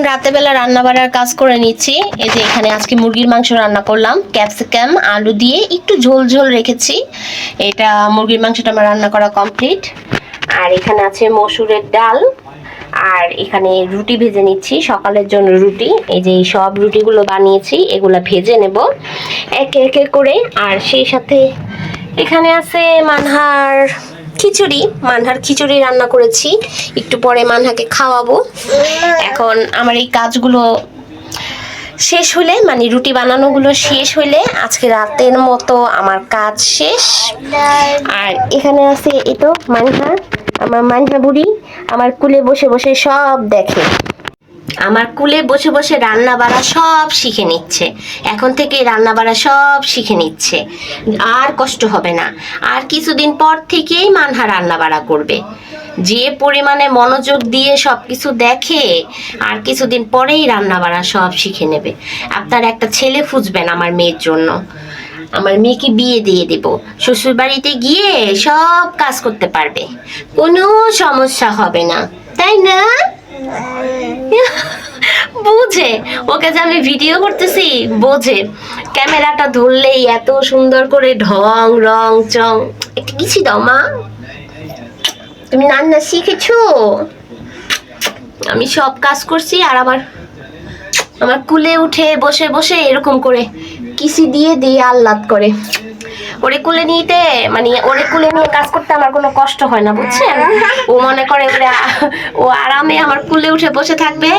রাতে বেলা রান্না বাড়ার কাজ করে নিচ্ছি। এই যে এখানে আজকে মুরগির মাংস রান্না করলাম, ক্যাপসিকাম আলু দিয়ে একটু ঝোল ঝোল রেখেছি। এটা মুরগির মাংসটা আমার রান্না করা কমপ্লিট। আর এখানে আছে মসুরের ডাল, আর এখানে রুটি ভেজে নিচ্ছি সকালের জন্য রুটি। এই যে সব রুটিগুলো বানিয়েছি, এগুলা ভেজে নেব একে একে করে। আর সেই সাথে এখানে আছে মানহার খিচুড়ি রান্না করেছি, একটু পরে মানহাকে খাওয়াবো। এখন আমার এই কাজগুলো শেষ হলে, মানে রুটি বানানোগুলো শেষ হলে আজকে রাতের মতো আমার কাজ শেষ। আর এখানে আছে এতো মানহা, আমার মানহা বুড়ি আমার কুলে বসে বসে সব দেখে, আমার কুলে বসে বসে রান্না বাড়া সব শিখে নিচ্ছে। এখন থেকে রান্না বাড়া সব শিখে নিচ্ছে, আর কষ্ট হবে না। আর কিছুদিন পর থেকেই মানহা রান্না বাড়া করবে, যে পরিমাণে মনোযোগ দিয়ে সবকিছু দেখে, আর কিছুদিন পরেই রান্না বাড়া সব শিখে নেবে। আপনার একটা ছেলে খুঁজবেন আমার মেয়ের জন্য, আমার মেয়েকে বিয়ে দিয়ে দেব, শ্বশুর বাড়িতে গিয়ে সব কাজ করতে পারবে, কোনো সমস্যা হবে না, তাই না? বুঝে, ওকে যে আমি ভিডিও করতেছি বোঝে, ক্যামেরাটা ধরলেই এত সুন্দর করে ঢং রং চং। একটা কিছু দাও মা, তুমি রান্না শিখেছো? আমি সব কাজ করছি আর আমার কুলে উঠে বসে বসে এরকম করে কিসি দিয়ে দিয়ে আহ্লাদ করে। ওরে কুলে নিতে, মানে ওরে কুলে নিয়ে কাজ করতে আমার কোনো কষ্ট হয় না, বুঝছেন? ও মনে করে ও আরামে আমার কুলে উঠে বসে থাকবে,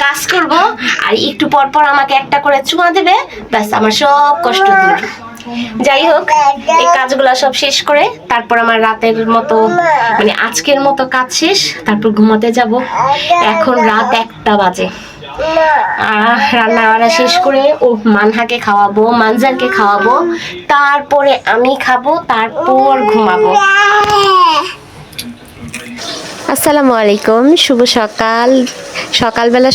কাজ করব, আর একটু পর পর আমাকে একটা করে চুমা দেবে, ব্যাস আমার সব কষ্ট দূর। যাই হোক, এই কাজগুলো সব শেষ করে তারপর আমার রাতের মতো, মানে আজকের মতো কাজ শেষ, তারপর ঘুমাতে যাব। এখন রাত 1টা বাজে। রান্না বান্না শেষ করে ও মানহাকে খাওয়াবো, মানজারকে খাওয়াবো, তারপরে আমি খাবো, তারপর ঘুমাবো। আসসালামু আলাইকুম, শুভ সকাল।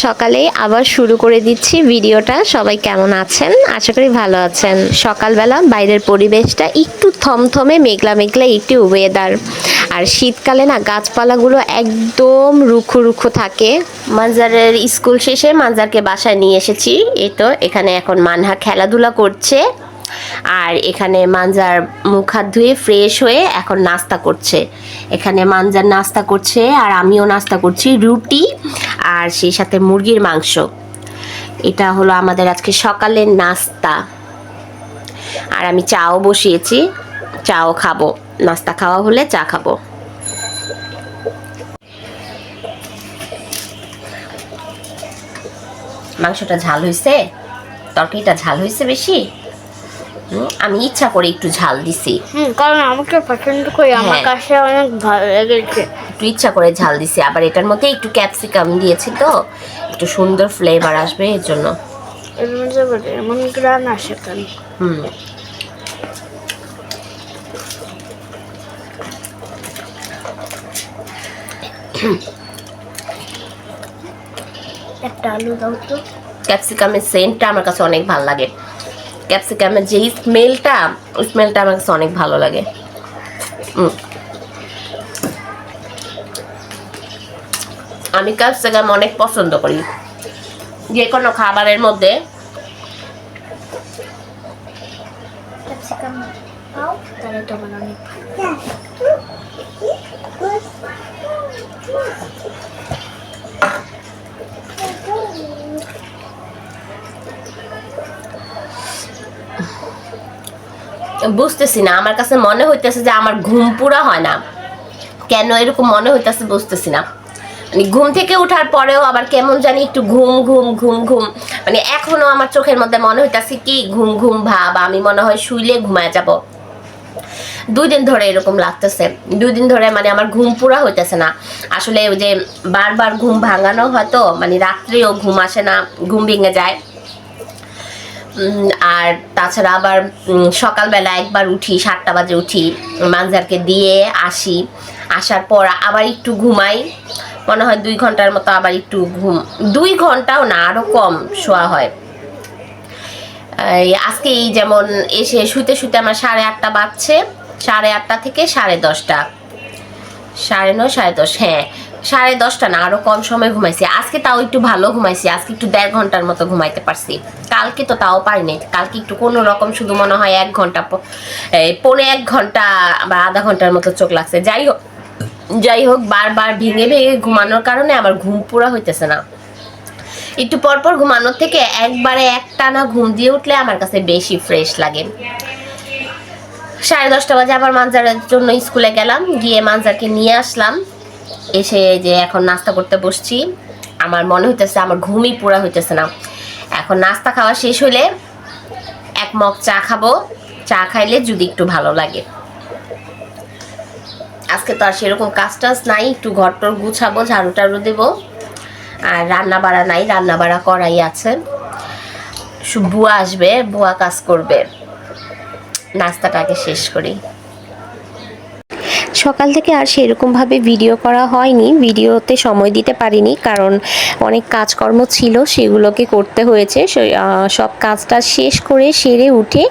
সকালে আবার শুরু করে দিচ্ছি ভিডিওটা। সবাই কেমন আছেন? আশা করি ভালো আছেন। সকালবেলা বাইরের পরিবেশটা একটু থমথমে মেঘলা মেঘলা একটু ওয়েদার। আর শীতকালে না গাছপালাগুলো একদম রুক্ষ রুক্ষ থাকে। মানজারের স্কুল শেষে মানজারকে বাসায় নিয়ে এসেছি। এই তো এখানে এখন মানহা খেলাধুলা করছে, আর এখানে মানজার মুখ হাত ধুয়ে ফ্রেশ হয়ে এখন নাস্তা করছে। এখানে মানজার নাস্তা করছে আর আমিও নাস্তা করছি, রুটি আর সেই সাথে মুরগির মাংস। এটা হলো আমাদের আজকে সকালের নাস্তা। আর আমি চাও বসিয়েছি, চাও খাবো, নাস্তা খাওয়া হলে চা খাবো। মাংসটা ঝাল হয়েছে, তরকারিটা ঝাল হয়েছে বেশি। আমি ইচ্ছা করে একটু ঝাল দিছি, কারণ আমাকে পছন্দ করি, আমার কাছে অনেক ভালো লেগেছে। একটু ইচ্ছা করে ঝাল দিছি, আবার এটার মধ্যে একটু ক্যাপসিকাম দিয়েছি, তো একটু সুন্দর ফ্লেভার আসবে এর জন্য। এর মধ্যে এমন গ্রান আসে কেন? একটা আলু দাও তো। ক্যাপসিকামের সেন্টটা আমার কাছে অনেক ভালো লাগে, ক্যাপসিকামের যে স্মেলটা, ওই স্মেলটা আমার কাছে অনেক ভালো লাগে। আমি ক্যাপসিকাম অনেক পছন্দ করি যে কোনো খাবারের মধ্যে। ক্যাপসিকাম দাও, তাহলে তো আমার অনেক বুঝতেছি না, আমার কাছে মনে হইতেছে যে আমার ঘুম পুরা হয় না, কেন এরকম মনে হইতেছে বুঝতেছি না। মানে ঘুম থেকে ওঠার পরেও আবার কেমন জানি একটু ঘুম ঘুম ঘুম ঘুম, মানে এখনো আমার চোখের মধ্যে মনে হইতেছে কি ঘুম ঘুম ভাব, আমি মনে হয় শুইলে ঘুমায় যাব। 2 দিন ধরে এরকম লাগতেছে, 2 দিন ধরে মানে আমার ঘুম পুরা হইতেছে না। আসলে ওই যে বারবার ঘুম ভাঙানো হয়তো, মানে রাত্রেও ঘুম আসে না, ঘুম ভেঙে যায়। আর তাছাড়া আবার সকালবেলা একবার উঠি, 7টা বাজে উঠি, মানজারকে দিয়ে আসি, আসার পর আবার একটু ঘুমাই, মনে হয় 2 ঘন্টার মতো, আবার একটু ঘুম, 2 ঘন্টাও না, আরো কম শোয়া হয়। আজকে এই যেমন এসে শুতে শুতে আমার 8:30 বাজছে, 8:30 থেকে 10:30, 9:30, 10:30, হ্যাঁ 10:30 না, আরো কম সময় ঘুমাইছি আজকে। তাও একটু ভালো ঘুমাইছি আজকে, একটু 1.5 ঘন্টার মতো ঘুমাইতে পারছি। কালকে তো তাও পারিনি, কালকে একটু কোনো রকম শুধু মনে হয় 1 ঘন্টা, 1.5 ঘন্টা বা আধা ঘন্টার মতো চোখ লাগছে। যাই হোক বারবার ভেঙে ভেঙে ঘুমানোর কারণে আমার ঘুম পুরা হইতেছে না। একটু পরপর ঘুমানোর থেকে একবারে একটানা ঘুম দিয়ে উঠলে আমার কাছে বেশি ফ্রেশ লাগে। 10:30 বাজে আবার মানজারের জন্য স্কুলে গেলাম, গিয়ে মানজারকে নিয়ে আসলাম। এসে যে এখন নাস্তা করতে বসছি, আমার মনে হইতেছে আমার ঘুমই পুরা হইতেছে না। এখন নাস্তা খাওয়া শেষ হইলে 1 মগ চা খাবো, চা খাইলে যদি একটু ভালো লাগে। আজকে তো আর সেরকম কাজ টাজ নাই, একটু ঘর টর গুছাবো, ঝাড়ু টাড়ু দেবো। আর রান্না বাড়া নাই, রান্না বাড়া করাই আছে। বুয়া আসবে, বুয়া কাজ করবে। নাস্তাটাকে শেষ করি। সকাল থেকে আর সেরকমভাবে ভিডিও করা হয়নি, ভিডিওতে সময় দিতে পারিনি, কারণ অনেক কাজকর্ম ছিল, সেগুলোকে করতে হয়েছে। সব কাজটা শেষ করে সেরে উঠে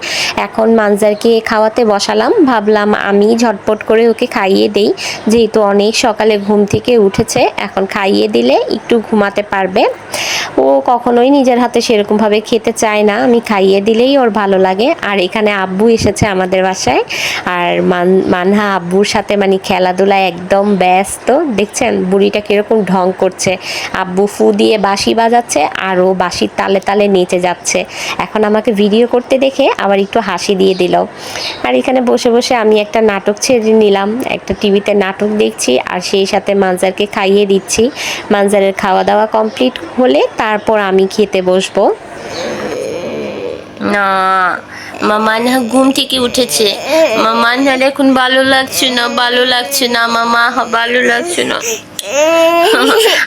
এখন মানজারকে খাওয়াতে বসালাম। ভাবলাম আমি ঝটপট করে ওকে খাইয়ে দেই, যেহেতু অনেক সকালে ঘুম থেকে উঠেছে, এখন খাইয়ে দিলে একটু ঘুমাতে পারবে। ও কখনোই নিজের হাতে সেরকমভাবে খেতে চায় না, আমি খাইয়ে দিলেই ওর ভালো লাগে। আর এখানে আব্বু এসেছে আমাদের বাসায়, আর মানহা আব্বুর সাথে মানে খেলাধুলায় একদম ব্যস্ত। দেখছেন বুড়িটা কিরকম ঢং করছে, আব্বু ফু দিয়ে বাঁশি বাজাচ্ছে আর ও বাঁশির তালে তালে নেচে যাচ্ছে। এখন আমাকে ভিডিও করতে দেখে আবার একটু হাসি দিয়ে দিল। আর এখানে বসে বসে আমি একটা নাটক ছেড়ে নিলাম, একটা টিভিতে নাটক দেখছি আর সেই সাথে মানজারকে খাইয়ে দিচ্ছি। মানজারের খাওয়া দাওয়া কমপ্লিট হলে তারপর আমি খেতে বসবো। না, মামানহা ঘুম থেকে উঠেছে। মামানহার এখন ভালো লাগছে না, ভালো লাগছে না মামা, ভালো লাগছে না।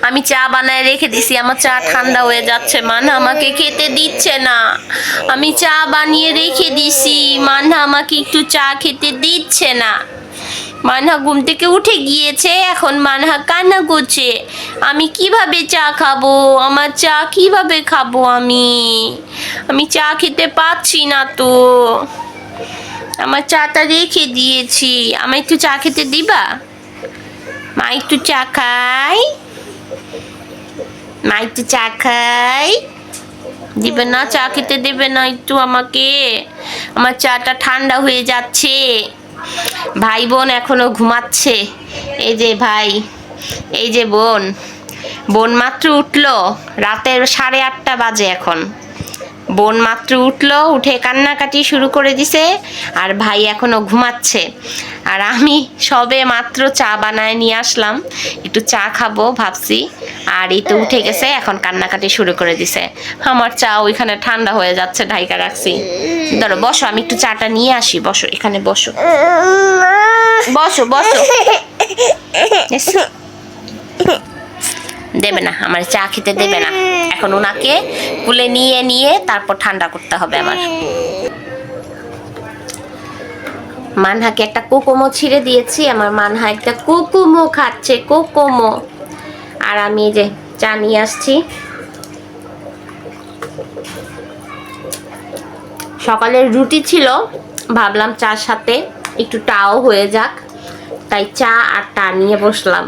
আমি চা বানায় রেখে দিছি, আমার চা ঠান্ডা হয়ে যাচ্ছে, মানহা আমাকে খেতে দিচ্ছে না। আমি চা বানিয়ে রেখে দিছি, মানহা আমাকে একটু চা খেতে দিচ্ছে না। মানহা ঘুম থেকে উঠে গিয়েছে, এখন মানহা কান্না করছে। আমি কিভাবে চা খাবো, আমার চা কিভাবে খাবো আমি চা খেতে পাচ্ছি না তো। আমার চাটা রেখে দিয়েছি, আমায় একটু চা খেতে দিবা? মা একটু চা খাই, মা একটু চা খাই, দিবে না? চা খেতে দেবে না একটু আমাকে? আমার চাটা ঠান্ডা হয়ে যাচ্ছে। ভাই বোন এখনো ঘুমাচ্ছে, এই যে ভাই, এই যে বোন। বোন মাত্র উঠলো, রাতের 8:30 বাজে এখন। বোন মাত্র উঠলো, উঠে কান্নাকাটি শুরু করে দিছে, আর ভাই এখনো ঘুমাচ্ছে। আর আমি সবে মাত্র চা বানায় নিয়ে আসলাম, একটু চা খাবো ভাবছি, আর এই তো উঠে গেছে, এখন কান্নাকাটি শুরু করে দিছে। আমার চা ওইখানে ঠান্ডা হয়ে যাচ্ছে, ঢাইকা রাখছি। ধরো বসো, আমি একটু চাটা নিয়ে আসি, বসো এখানে, বসো বসো বসো। দেবে না, আমার চা খেতে দেবে না। এখন ওনাকে কুলে নিয়ে নিয়ে তারপর ঠান্ডা করতে হবে আমার। মানহাকে একটা কোকোমো ছিঁড়ে দিয়েছি, আমার মানহা একটা কোকোমো খাচ্ছে, কোকোমো। আর আমি এই যে চা নিয়ে আসছি। সকালের রুটি ছিল, ভাবলাম চার সাথে একটু টাও হয়ে যাক, তাই চা আর টা নিয়ে বসলাম।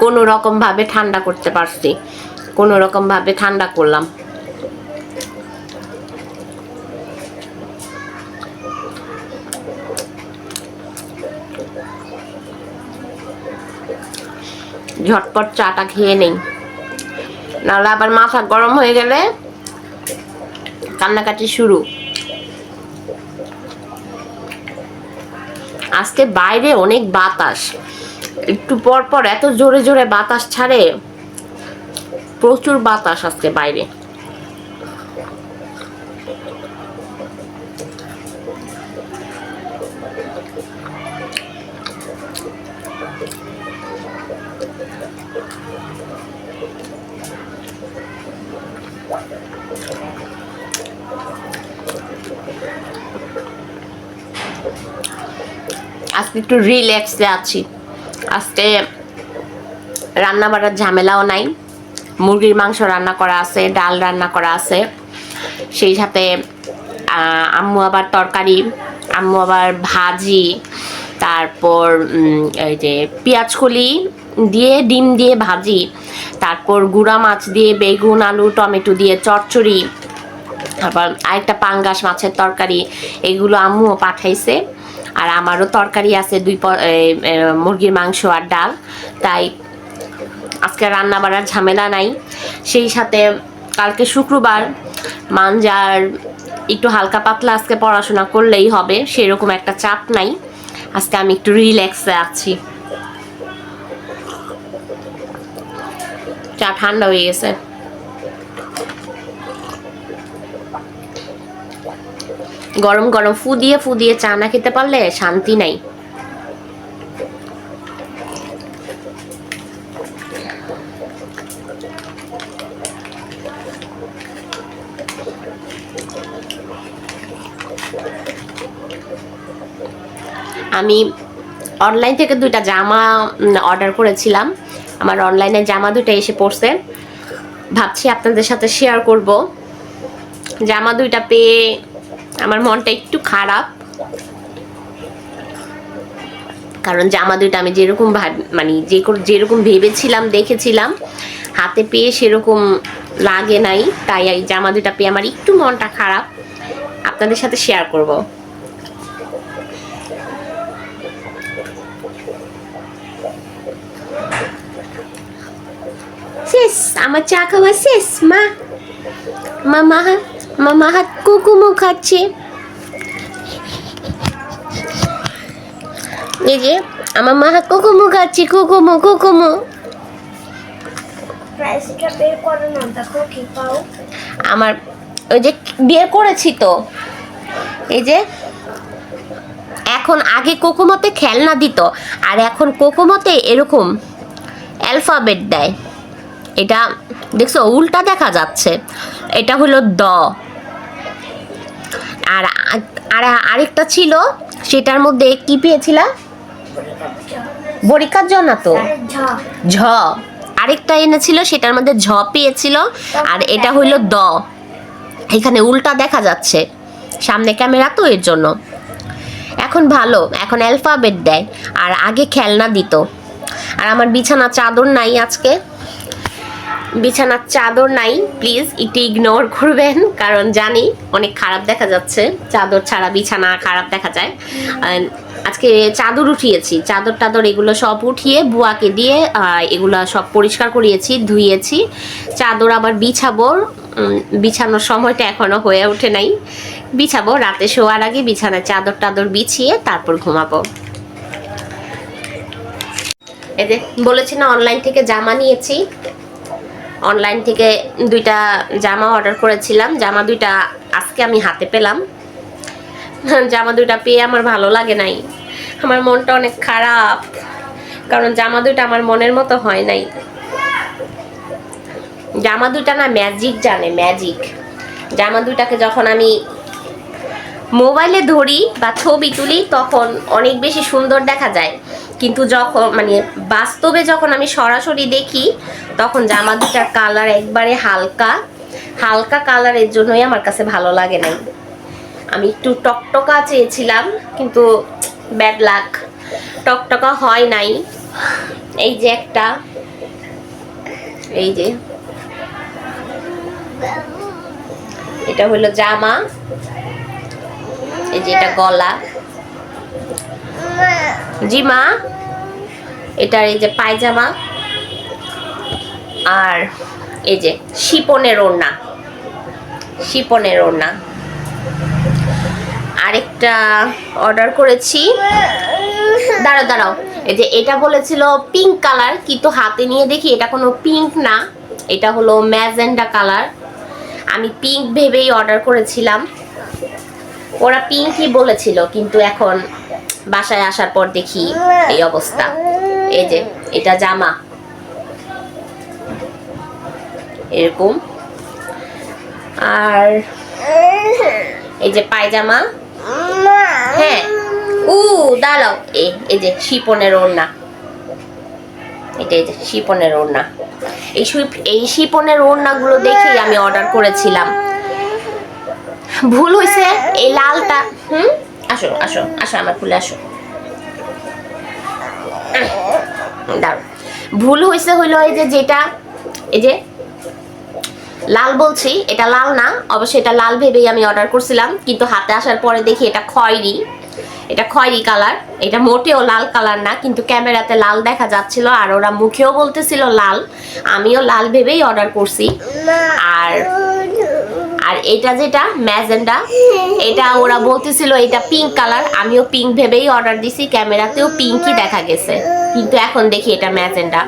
কোনো রকম ভাবে ঠান্ডা করতে পারছি, কোনো রকম ভাবে ঠান্ডা করলাম। ঝটপট চাটা খেয়ে নেই, নাহলে আবার মাথা গরম হয়ে গেলে কান্নাকাটি শুরু। আজকে বাইরে অনেক বাতাস, একটু পর পর এত জোরে জোরে বাতাস ছাড়ে, প্রচুর বাতাস আজকে বাইরে। আজকে একটু রিল্যাক্সে আছি, আজকে রান্না বাড়ার ঝামেলাও নাই, মুরগির মাংস রান্না করা আছে, ডাল রান্না করা আছে, সেই সাথে আম্মু আবার তরকারি, আম্মু আবার ভাজি, তারপর এই যে পেঁয়াজকলি দিয়ে ডিম দিয়ে ভাজি, তারপর গুঁড়া মাছ দিয়ে বেগুন আলু টমেটো দিয়ে চচ্চড়ি, আবার আরেকটা পাঙ্গাস মাছের তরকারি, এগুলো আম্মুও পাঠাইছে। আর আমারও তরকারি আছে মুরগির মাংস আর ডাল, তাই আজকে রান্না বাড়ার ঝামেলা নাই। সেই সাথে কালকে শুক্রবার, মানজার একটু হালকা পাতলা আজকে পড়াশোনা করলেই হবে, সেরকম একটা চাপ নাই। আজকে আমি একটু রিল্যাক্সে আছি। চা ঠান্ডা হয়ে গেছে। গরম গরম ফু দিয়ে চা না খেতে পারলে শান্তি নাই। আমি অনলাইন থেকে 2টা জামা অর্ডার করেছিলাম, আমার অনলাইনে জামা 2টা এসে পড়ছে, ভাবছি আপনাদের সাথে শেয়ার করব। জামা 2টা পেয়ে আমার মনটা একটু খারাপ, কারণ জামা 2টা আমি যেরকম মানে যেরকম ভেবেছিলাম দেখেছিলাম হাতে পেয়ে সেরকম লাগে নাই, তাই এই জামা 2টা পেয়ে আমার একটু মনটা খারাপ, আপনাদের সাথে শেয়ার করব। শেষ আমার চা খাওয়া শেষ। মামা হাত কুকুমো খাচ্ছে। এই যে আমার মা হাত কুকুমো খাচ্ছে, কুকুমো। আমার ওই যে বিয়ে করেছি তো, এই যে এখন আগে কোকোমোতে খেলনা দিত, আর এখন কোকোমোতে এরকম অ্যালফাবেট দেয়। এটা দেখছো উল্টা দেখা যাচ্ছে, এটা হলো দ। আর আরেকটা ছিল, সেটার মধ্যে কি পেয়েছিলাম, বরিকার জ না তো, ঝ। আরেকটা এনেছিল, সেটার মধ্যে ঝ পেয়েছিল, আর এটা হইলো দ। এখানে উল্টা দেখা যাচ্ছে, সামনে ক্যামেরা তো এর জন্য। এখন ভালো, এখন অ্যালফাবেট দেয়, আর আগে খেলনা দিত। আর আমার বিছানা চাদর নাই, আজকে বিছানার চাদর নাই, প্লিজ একটু ইগনোর করবেন, কারণ জানি অনেক খারাপ দেখা যাচ্ছে, চাদর ছাড়া বিছানা খারাপ দেখা যায়। আজকে চাদর উঠিয়েছি, চাদর টাদর এগুলো সব উঠিয়ে বুয়াকে দিয়ে এগুলো সব পরিষ্কার করিয়েছি, ধুইয়েছি। চাদর আবার বিছাবো, বিছানোর সময়টা এখনো হয়ে ওঠে নাই, বিছাবো রাতে শোয়ার আগে, বিছানায় চাদর টাদর বিছিয়ে তারপর ঘুমাবো। এই যে বলেছি না অনলাইন থেকে জামা নিয়েছি, অনলাইন থেকে 2টা জামা অর্ডার করেছিলাম, জামা 2টা আজকে আমি হাতে পেলাম। জামা 2টা পেয়ে আমার ভালো লাগে নাই, আমার মনটা অনেক খারাপ, কারণ জামা 2টা আমার মনের মতো হয় নাই। জামা 2টা না ম্যাজিক জানে, ম্যাজিক। জামা 2টাকে যখন আমি মোবাইলে ধরি বা ছবি তুলি তখন অনেক বেশি সুন্দর দেখা যায়, কিন্তু যখন মানে বাস্তবে যখন আমি সরাসরি দেখি তখন জামা 2টার কালার একবারে হালকা হালকা কালারের জন্যই আমার কাছে ভালো লাগে নাই। আমি একটু টকটকা চেয়েছিলাম, কিন্তু ব্যাড লাক, টকটকা হয় নাই। এই যে একটা, এই যে এটা হলো জামা, এই যে এটা গলা, জি মা, এটার এই যে পায়জামা, আর এই যে শিপনের ওড়না, শিপনের ওড়না। আরেকটা অর্ডার করেছি, দাঁড়াও, এই যে এটা বলেছিল পিঙ্ক কালার, কিন্তু হাতে নিয়ে দেখি এটা কোনো পিঙ্ক না, এটা হলো ম্যাজেন্ডা কালার। আমি পিঙ্ক ভেবেই অর্ডার করেছিলাম, ওরা পিঙ্কই বলেছিল, কিন্তু এখন বাসায় আসার পর দেখি এই অবস্থা। এই যে এটা জামা এরকম, আর এই যে পায়জামা, হ্যাঁ দাঁড়াও, এই যে শিপনের ওড়না, এটা এই যে শিপনের ওড়না, এই শিপনের ওড়নাগুলো দেখেই আমি অর্ডার করেছিলাম। ভুল হয়েছে এই লালটা। আসো আসো আসো আমার খুলে আসো। দাঁড়ো, ভুল হয়েছে হইলো এই যে যেটা এই যে লাল বলছি, এটা লাল না, অবশ্যই এটা লাল ভেবেই আমি অর্ডার করছিলাম, কিন্তু হাতে আসার পরে দেখি এটা খয়েরি, এটা খয়েরি কালার, এটা মোটেও লাল কালার না, কিন্তু ক্যামেরাতে লাল দেখা যাচ্ছিল আর ওরা মুখেও বলতেছিল লাল, আমিও লাল ভেবেই অর্ডার করছি। আর আর এটা যেটা ম্যাজেন্ডা, এটা ওরা বলতেছিল এটা পিঙ্ক কালার, আমিও পিঙ্ক ভেবেই অর্ডার দিছি, ক্যামেরাতেও পিঙ্কই দেখা গেছে, কিন্তু এখন দেখি এটা ম্যাজেন্ডা।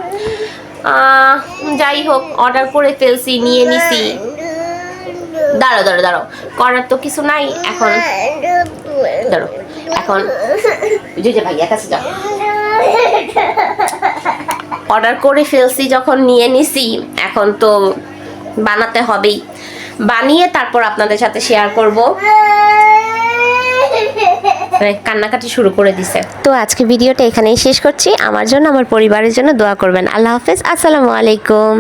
যাই হোক, অর্ডার করে ফেলছি, নিয়ে নিছি। দাঁড়ো দাঁড়ো দাঁড়ো, করার তো কিছু নাই এখন। দাঁড়ো, এখন যে ভাইয়া কাছে যাও। অর্ডার করে ফেলছি যখন, নিয়ে নিছি, এখন তো বানাতে হবেই, বানিয়ে তারপর আপনাদের সাথে শেয়ার করব। কান্নাকাটি শুরু করে দিছে। তো আজকে ভিডিওটা এখানেই শেষ করছি। আমার জন্য, আমার পরিবারের জন্য দোয়া করবেন। আল্লাহ হাফেজ, আসসালামু আলাইকুম।